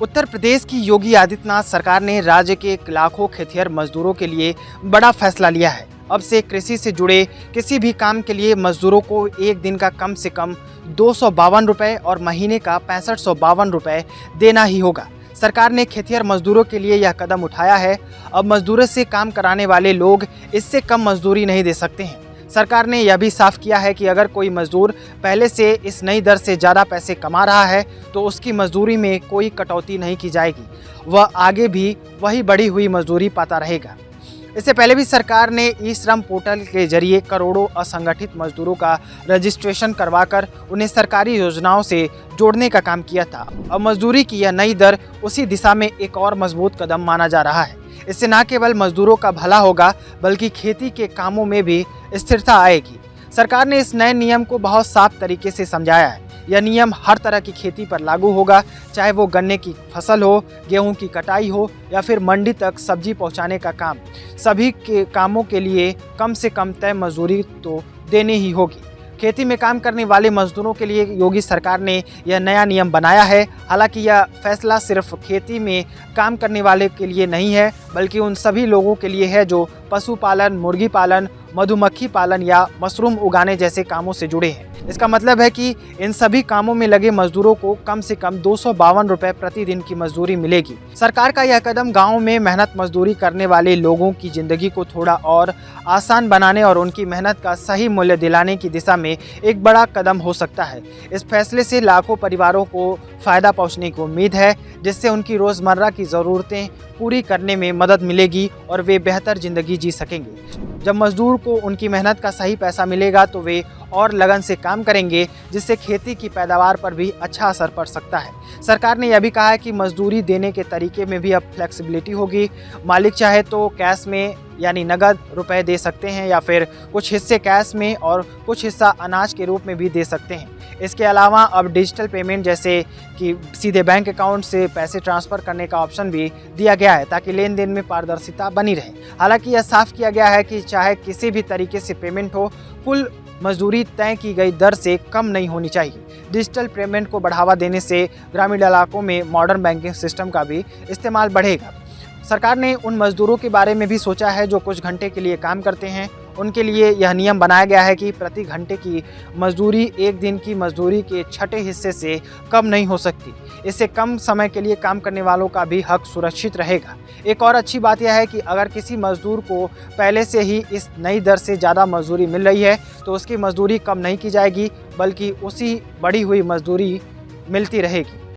उत्तर प्रदेश की योगी आदित्यनाथ सरकार ने राज्य के लाखों खेतिहर मजदूरों के लिए बड़ा फैसला लिया है। अब से कृषि से जुड़े किसी भी काम के लिए मजदूरों को एक दिन का कम से कम 252 रुपये और महीने का 6552 रुपये देना ही होगा। सरकार ने खेतिहर मजदूरों के लिए यह कदम उठाया है। अब मजदूरों से काम कराने वाले लोग इससे कम मजदूरी नहीं दे सकते हैं। सरकार ने यह भी साफ किया है कि अगर कोई मजदूर पहले से इस नई दर से ज़्यादा पैसे कमा रहा है तो उसकी मजदूरी में कोई कटौती नहीं की जाएगी, वह आगे भी वही बढ़ी हुई मजदूरी पाता रहेगा। इससे पहले भी सरकार ने ई श्रम पोर्टल के जरिए करोड़ों असंगठित मजदूरों का रजिस्ट्रेशन करवाकर उन्हें सरकारी योजनाओं से जोड़ने का काम किया था। अब मजदूरी की यह नई दर उसी दिशा में एक और मजबूत कदम माना जा रहा है। इससे न केवल मजदूरों का भला होगा बल्कि खेती के कामों में भी स्थिरता आएगी। सरकार ने इस नए नियम को बहुत साफ तरीके से समझाया है। यह नियम हर तरह की खेती पर लागू होगा, चाहे वो गन्ने की फसल हो, गेहूं की कटाई हो या फिर मंडी तक सब्जी पहुंचाने का काम। सभी के कामों के लिए कम से कम तय मजदूरी तो देनी ही होगी। खेती में काम करने वाले मजदूरों के लिए योगी सरकार ने यह नया नियम बनाया है। हालांकि यह फैसला सिर्फ खेती में काम करने वाले के लिए नहीं है, बल्कि उन सभी लोगों के लिए है जो पशुपालन, मुर्गी पालन, मधुमक्खी पालन या मशरूम उगाने जैसे कामों से जुड़े हैं। इसका मतलब है कि इन सभी कामों में लगे मजदूरों को कम से कम 252 रुपये प्रतिदिन की मजदूरी मिलेगी। सरकार का यह कदम गाँव में मेहनत मजदूरी करने वाले लोगों की जिंदगी को थोड़ा और आसान बनाने और उनकी मेहनत का सही मूल्य दिलाने की दिशा में एक बड़ा कदम हो सकता है। इस फैसले से लाखों परिवारों को फायदा पहुंचने की उम्मीद है, जिससे उनकी रोजमर्रा की ज़रूरतें पूरी करने में मदद मिलेगी और वे बेहतर जिंदगी जी सकेंगे। जब मजदूर को उनकी मेहनत का सही पैसा मिलेगा तो वे और लगन से काम करेंगे, जिससे खेती की पैदावार पर भी अच्छा असर पड़ सकता है। सरकार ने यह भी कहा है कि मजदूरी देने के तरीके में भी अब फ्लेक्सिबिलिटी होगी। मालिक चाहे तो कैश में यानी नगद रुपए दे सकते हैं या फिर कुछ हिस्से कैश में और कुछ हिस्सा अनाज के रूप में भी दे सकते हैं। इसके अलावा अब डिजिटल पेमेंट जैसे कि सीधे बैंक अकाउंट से पैसे ट्रांसफ़र करने का ऑप्शन भी दिया गया है, ताकि लेन देन में पारदर्शिता बनी रहे। हालांकि यह साफ किया गया है कि चाहे किसी भी तरीके से पेमेंट हो, कुल मजदूरी तय की गई दर से कम नहीं होनी चाहिए। डिजिटल पेमेंट को बढ़ावा देने से ग्रामीण इलाकों में मॉडर्न बैंकिंग सिस्टम का भी इस्तेमाल बढ़ेगा। सरकार ने उन मजदूरों के बारे में भी सोचा है जो कुछ घंटे के लिए काम करते हैं। उनके लिए यह नियम बनाया गया है कि प्रति घंटे की मजदूरी एक दिन की मजदूरी के छठे हिस्से से कम नहीं हो सकती। इससे कम समय के लिए काम करने वालों का भी हक सुरक्षित रहेगा। एक और अच्छी बात यह है कि अगर किसी मजदूर को पहले से ही इस नई दर से ज़्यादा मजदूरी मिल रही है तो उसकी मजदूरी कम नहीं की जाएगी, बल्कि उसी बढ़ी हुई मजदूरी मिलती रहेगी।